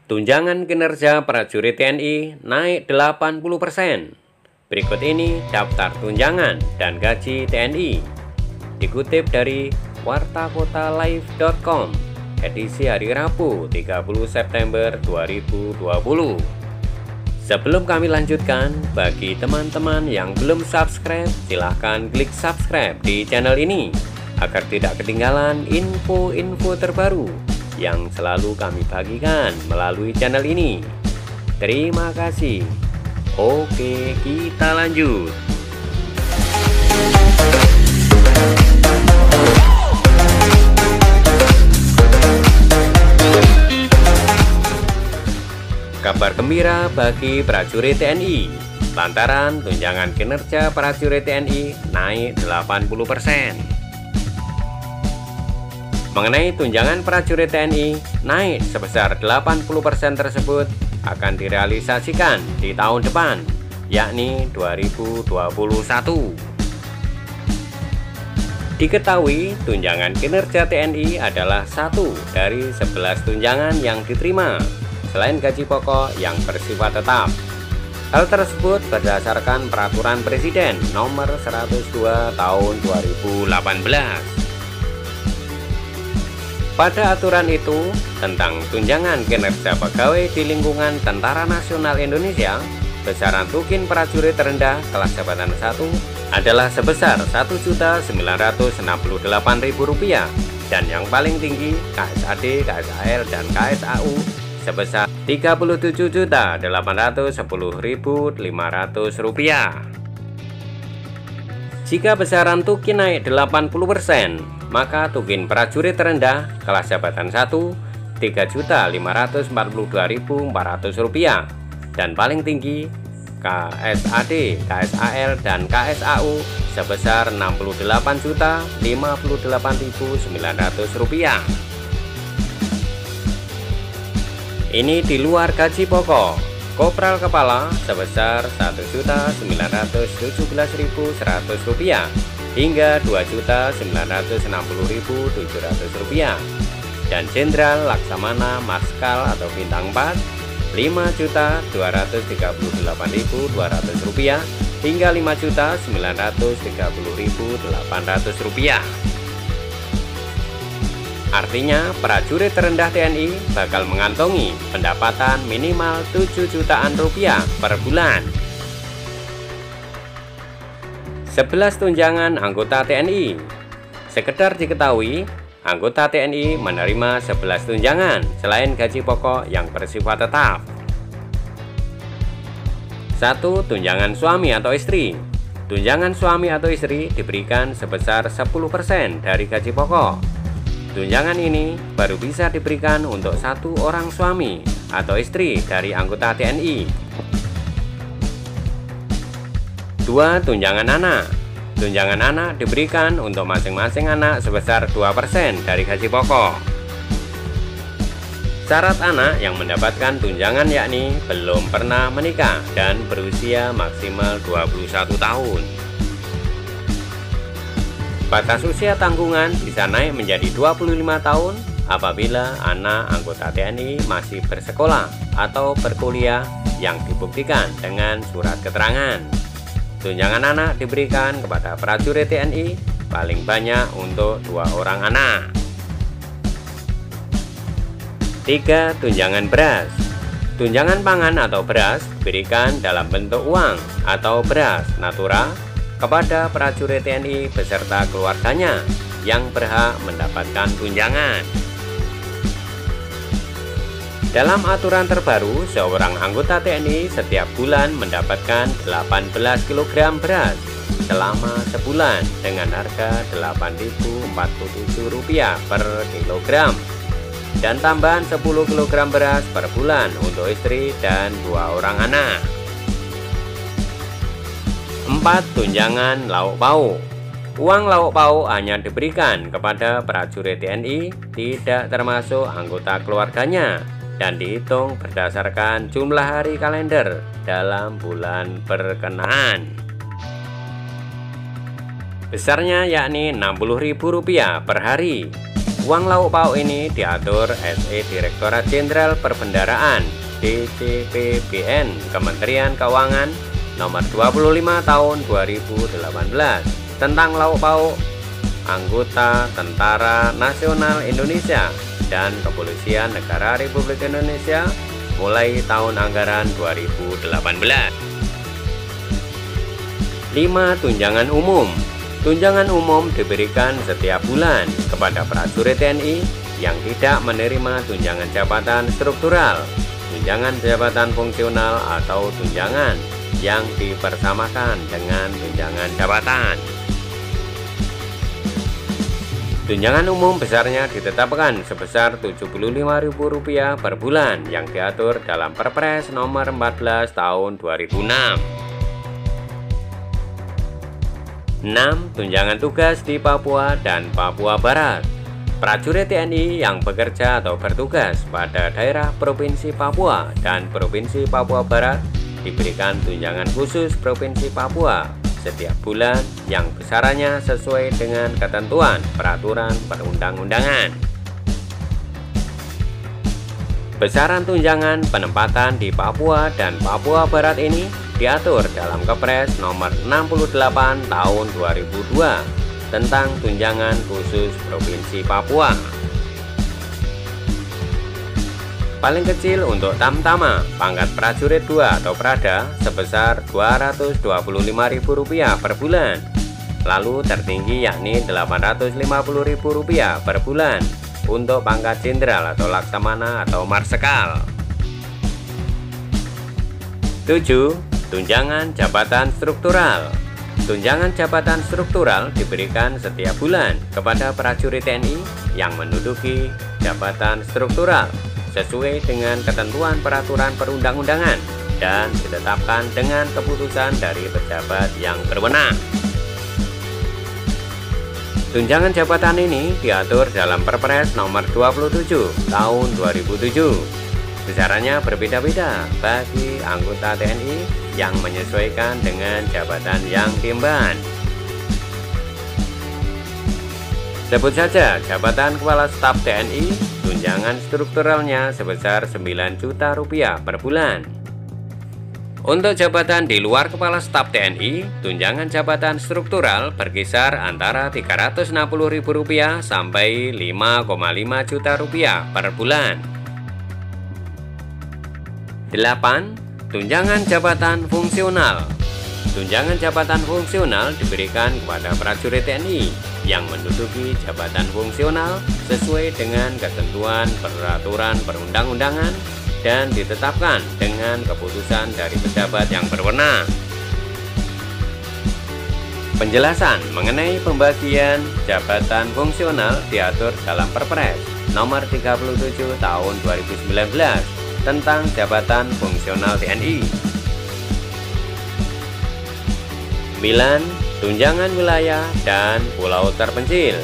Tunjangan kinerja prajurit TNI naik 80%. Berikut ini daftar tunjangan dan gaji TNI. Dikutip dari wartakotalive.com, edisi hari Rabu 30 September 2020. Sebelum kami lanjutkan, bagi teman-teman yang belum subscribe, silahkan klik subscribe di channel ini agar tidak ketinggalan info-info terbaru yang selalu kami bagikan melalui channel ini. Terima kasih. Oke, kita lanjut. Kabar gembira bagi prajurit TNI, lantaran tunjangan kinerja prajurit TNI naik 80%. Mengenai tunjangan prajurit TNI naik sebesar 80% tersebut akan direalisasikan di tahun depan, yakni 2021. Diketahui tunjangan kinerja TNI adalah satu dari 11 tunjangan yang diterima selain gaji pokok yang bersifat tetap. Hal tersebut berdasarkan Peraturan Presiden Nomor 102 Tahun 2018. Pada aturan itu, tentang tunjangan kinerja pegawai di lingkungan Tentara Nasional Indonesia, besaran tukin prajurit terendah kelas jabatan 1 adalah sebesar Rp1.968.000 dan yang paling tinggi KSAD, KSAL, dan KSAU sebesar Rp37.810.500. Jika besaran tukin naik 80%, maka tukin prajurit terendah kelas jabatan 1 Rp3.542.400 dan paling tinggi KSAD, KSAL, dan KSAU sebesar Rp68.058.900. Ini di luar gaji pokok. Kopral Kepala sebesar Rp1.917.100 hingga Rp2.960.700 dan Jenderal Laksamana Marskal atau Bintang 4 Rp5.238.200 hingga Rp5.930.800. Artinya, prajurit terendah TNI bakal mengantongi pendapatan minimal Rp7 jutaan per bulan. 11 tunjangan anggota TNI. Sekedar diketahui, anggota TNI menerima 11 tunjangan selain gaji pokok yang bersifat tetap. 1. Tunjangan suami atau istri. Tunjangan suami atau istri diberikan sebesar 10% dari gaji pokok. Tunjangan ini baru bisa diberikan untuk satu orang suami atau istri dari anggota TNI. 2. Tunjangan anak. Tunjangan anak diberikan untuk masing-masing anak sebesar 2% dari gaji pokok. Syarat anak yang mendapatkan tunjangan yakni belum pernah menikah dan berusia maksimal 21 tahun. Batas usia tanggungan bisa naik menjadi 25 tahun apabila anak anggota TNI masih bersekolah atau berkuliah yang dibuktikan dengan surat keterangan. Tunjangan anak diberikan kepada prajurit TNI paling banyak untuk 2 orang anak. 3. Tunjangan beras. Tunjangan pangan atau beras diberikan dalam bentuk uang atau beras natura kepada prajurit TNI beserta keluarganya yang berhak mendapatkan tunjangan. Dalam aturan terbaru, seorang anggota TNI setiap bulan mendapatkan 18 kg beras selama sebulan dengan harga Rp8.047 per kilogram dan tambahan 10 kg beras per bulan untuk istri dan 2 orang anak. 4. Tunjangan lauk pauk. Uang lauk pauk hanya diberikan kepada prajurit TNI, tidak termasuk anggota keluarganya, dan dihitung berdasarkan jumlah hari kalender dalam bulan berkenaan. Besarnya yakni Rp60.000 per hari. Uang lauk pauk ini diatur SE Direktorat Jenderal Perbendaharaan DCPBN Kementerian Keuangan Nomor 25 Tahun 2018 tentang lauk pauk anggota Tentara Nasional Indonesia dan Kepolisian Negara Republik Indonesia mulai tahun anggaran 2018. 5. Tunjangan umum. Tunjangan umum diberikan setiap bulan kepada prajurit TNI yang tidak menerima tunjangan jabatan struktural, tunjangan jabatan fungsional atau tunjangan yang dipersamakan dengan tunjangan jabatan. Tunjangan umum besarnya ditetapkan sebesar Rp75.000 per bulan yang diatur dalam Perpres nomor 14 tahun 2006. 6. Tunjangan tugas di Papua dan Papua Barat. Prajurit TNI yang bekerja atau bertugas pada daerah Provinsi Papua dan Provinsi Papua Barat diberikan tunjangan khusus Provinsi Papua setiap bulan yang besarannya sesuai dengan ketentuan peraturan perundang-undangan. Besaran tunjangan penempatan di Papua dan Papua Barat ini diatur dalam Kepres nomor 68 tahun 2002 tentang tunjangan khusus Provinsi Papua. Paling kecil untuk Tamtama pangkat prajurit 2 atau Prada sebesar Rp225.000 per bulan. Lalu tertinggi yakni Rp850.000 per bulan untuk pangkat jenderal atau laksamana atau marsekal. 7. Tunjangan jabatan struktural. Tunjangan jabatan struktural diberikan setiap bulan kepada prajurit TNI yang menduduki jabatan struktural sesuai dengan ketentuan peraturan perundang-undangan dan ditetapkan dengan keputusan dari pejabat yang berwenang. Tunjangan jabatan ini diatur dalam Perpres nomor 27 tahun 2007. Besarannya berbeda-beda bagi anggota TNI yang menyesuaikan dengan jabatan yang diemban. Sebut saja jabatan Kepala Staf TNI, tunjangan strukturalnya sebesar Rp9 juta per bulan. Untuk jabatan di luar Kepala Staf TNI, tunjangan jabatan struktural berkisar antara Rp360.000 sampai Rp5,5 juta per bulan. 8. Tunjangan jabatan fungsional. Tunjangan jabatan fungsional diberikan kepada prajurit TNI yang menduduki jabatan fungsional sesuai dengan ketentuan peraturan perundang-undangan dan ditetapkan dengan keputusan dari pejabat yang berwenang. Penjelasan mengenai pembagian jabatan fungsional diatur dalam Perpres nomor 37 tahun 2019 tentang jabatan fungsional TNI. 9. Tunjangan wilayah dan pulau terpencil.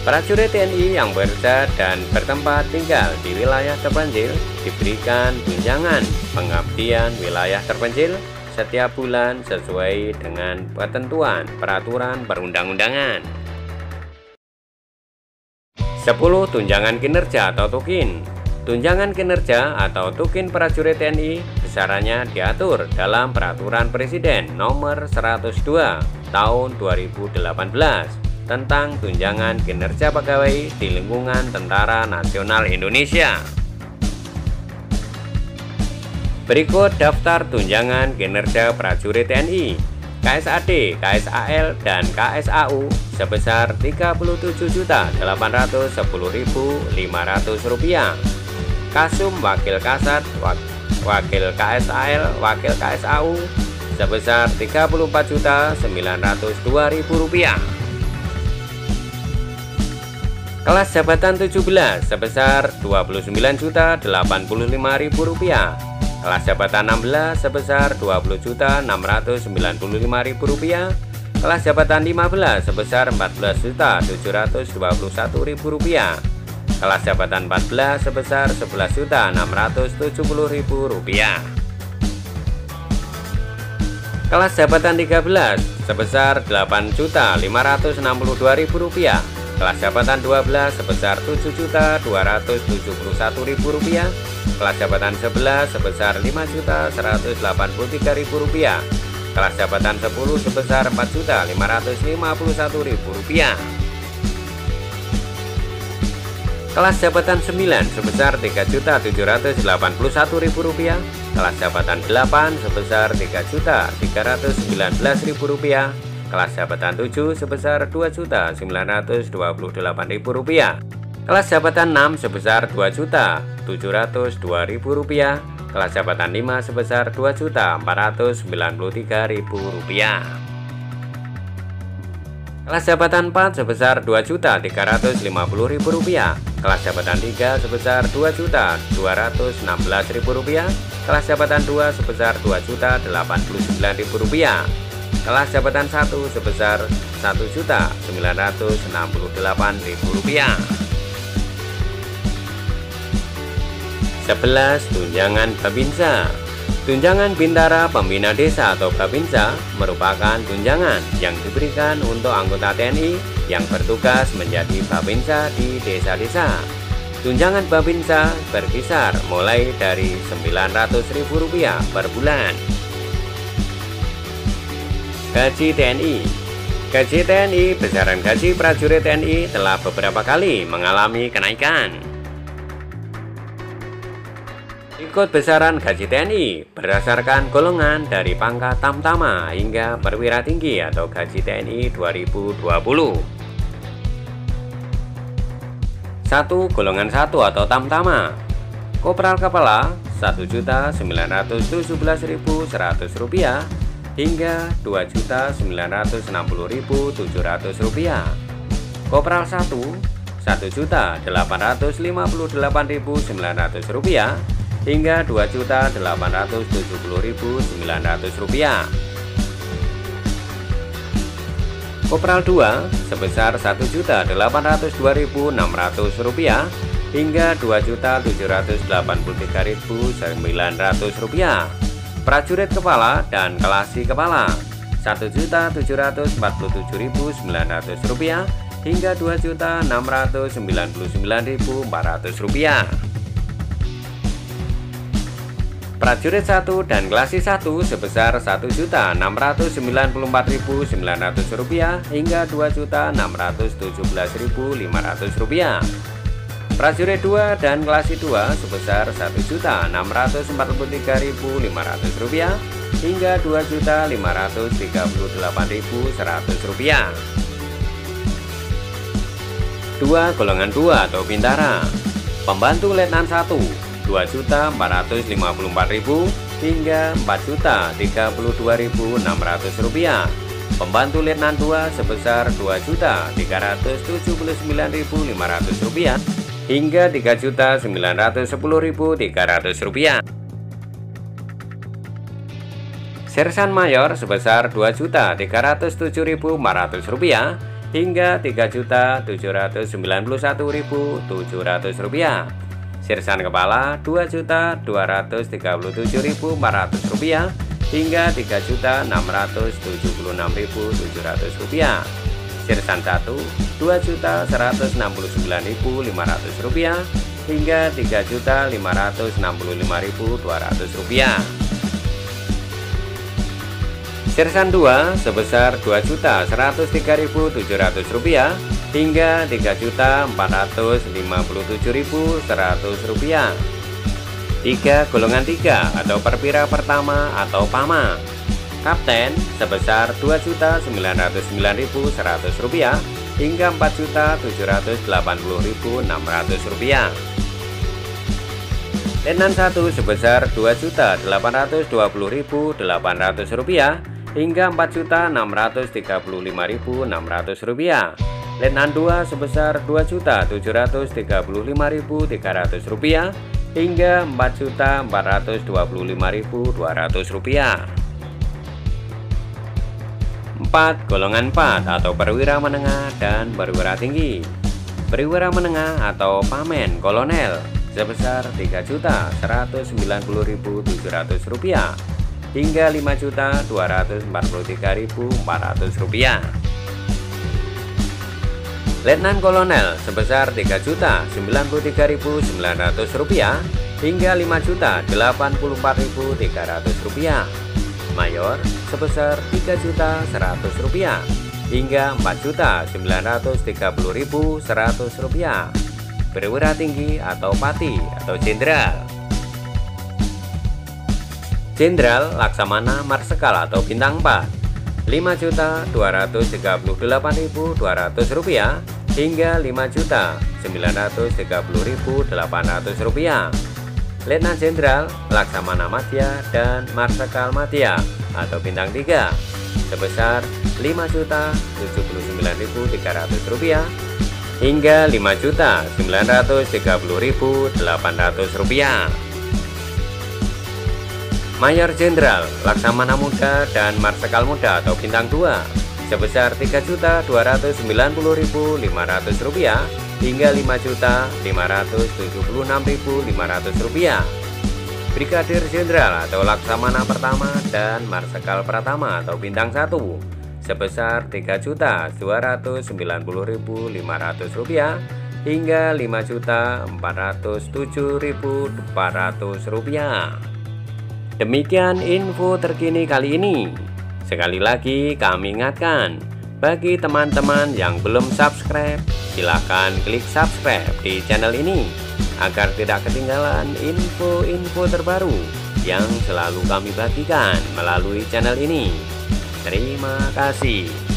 Prajurit TNI yang bekerja dan bertempat tinggal di wilayah terpencil diberikan tunjangan pengabdian wilayah terpencil setiap bulan sesuai dengan ketentuan peraturan perundang-undangan. 10. Tunjangan kinerja atau tukin. Tunjangan kinerja atau tukin prajurit TNI besarannya diatur dalam Peraturan Presiden Nomor 102 Tahun 2018 tentang tunjangan kinerja pegawai di lingkungan Tentara Nasional Indonesia. Berikut daftar tunjangan kinerja prajurit TNI, KSAD, KSAL, dan KSAU sebesar Rp37.810.500. Kasum Wakil Kasat, Wakil KSAL, Wakil KSAU sebesar Rp34.902.000. Kelas jabatan 17 sebesar Rp29.085.000. Kelas jabatan 16 sebesar Rp20.695.000. Kelas jabatan 15 sebesar Rp14.721.000. Kelas jabatan 14 sebesar Rp11.670.000. Kelas jabatan 13 sebesar Rp8.562.000. Kelas jabatan 12 sebesar Rp7.271.000. Kelas jabatan 11 sebesar Rp5.183.000. Kelas jabatan 10 sebesar Rp4.551.000. Kelas jabatan 9 sebesar Rp3.781.000. Kelas jabatan 8 sebesar Rp3.319.000. Kelas jabatan 7 sebesar Rp2.928.000. Kelas jabatan 6 sebesar Rp2.702.000. Kelas jabatan 5 sebesar Rp2.493.000. Kelas jabatan 4 sebesar Rp2.350.000. Kelas jabatan 3 sebesar Rp2.216.000. Kelas jabatan 2 sebesar Rp2.089.000. Kelas jabatan 1 sebesar Rp1.968.000. 11. Tunjangan Babinsa. Tunjangan Bintara Pembina Desa atau Babinsa merupakan tunjangan yang diberikan untuk anggota TNI yang bertugas menjadi Babinsa di desa-desa. Tunjangan Babinsa berkisar mulai dari Rp900.000 per bulan. Gaji TNI. Gaji TNI, besaran gaji prajurit TNI telah beberapa kali mengalami kenaikan. Ikut besaran gaji TNI berdasarkan golongan dari pangkat Tamtama hingga perwira tinggi atau gaji TNI 2020. 1. Golongan 1 atau Tamtama. Kopral Kepala Rp1.917.100 hingga Rp2.960.700. Kopral 1 Rp1.858.900 hingga Rp2.870.900. Kopral 2 sebesar Rp1.802.600 hingga Rp2.783.900. Prajurit Kepala dan Kelasi Kepala Rp1.747.900 hingga Rp2.699.400. Prajurit 1 dan Kelasi 1 sebesar Rp1.694.900 hingga Rp2.617.500. Prajurit 2 dan Kelasi 2 sebesar Rp1.643.500 hingga Rp2.538.100. 2. Golongan 2 atau Bintara. Pembantu Letnan 1 Rp2.454.000 hingga Rp4.032.600. Pembantu Letnan 2 sebesar Rp2.379.500 hingga Rp3.910.300. Sersan Mayor sebesar Rp2.307.400 hingga Rp3.791.700. Sersan Kepala Rp2.237.400 hingga Rp3.676.700. Sersan 1 Rp2.169.500 hingga Rp3.565.200. Sersan 2 sebesar Rp2.103.700 hingga Rp3.457.100. 3. Golongan 3 atau perwira pertama atau PAMA. Kapten sebesar Rp2.909.100 hingga Rp4.780.600. Letnan 1 sebesar Rp2.820.800 hingga Rp4.635.600. Letnan 2 sebesar Rp2.735.300 hingga Rp4.425.200. 4. Golongan 4 atau perwira menengah dan perwira tinggi. Perwira menengah atau Pamen Kolonel sebesar Rp3.190.700 hingga Rp5.243.400. Letnan Kolonel sebesar Rp3.093.900 hingga Rp5.084.300. Mayor sebesar Rp3.100.000 hingga Rp4.930.100. Perwira tinggi atau pati atau jenderal. Jenderal Laksamana Marsekal atau bintang 4 Rp5.238.200 hingga Rp5.930.800. Letnan Jenderal Laksamana Madya dan Marsekal Madya atau bintang 3 sebesar Rp5.079.300 hingga Rp5.930.800. Mayor Jenderal Laksamana Muda dan Marsekal Muda atau bintang 2 sebesar Rp3.290.500 hingga Rp5.576.500. Brigadir Jenderal atau Laksamana Pertama dan Marsekal Pratama atau bintang 1 sebesar Rp3.290.500 hingga Rp5.407.400. Demikian info terkini kali ini. Sekali lagi kami ingatkan, bagi teman-teman yang belum subscribe, silahkan klik subscribe di channel ini agar tidak ketinggalan info-info terbaru yang selalu kami bagikan melalui channel ini. Terima kasih.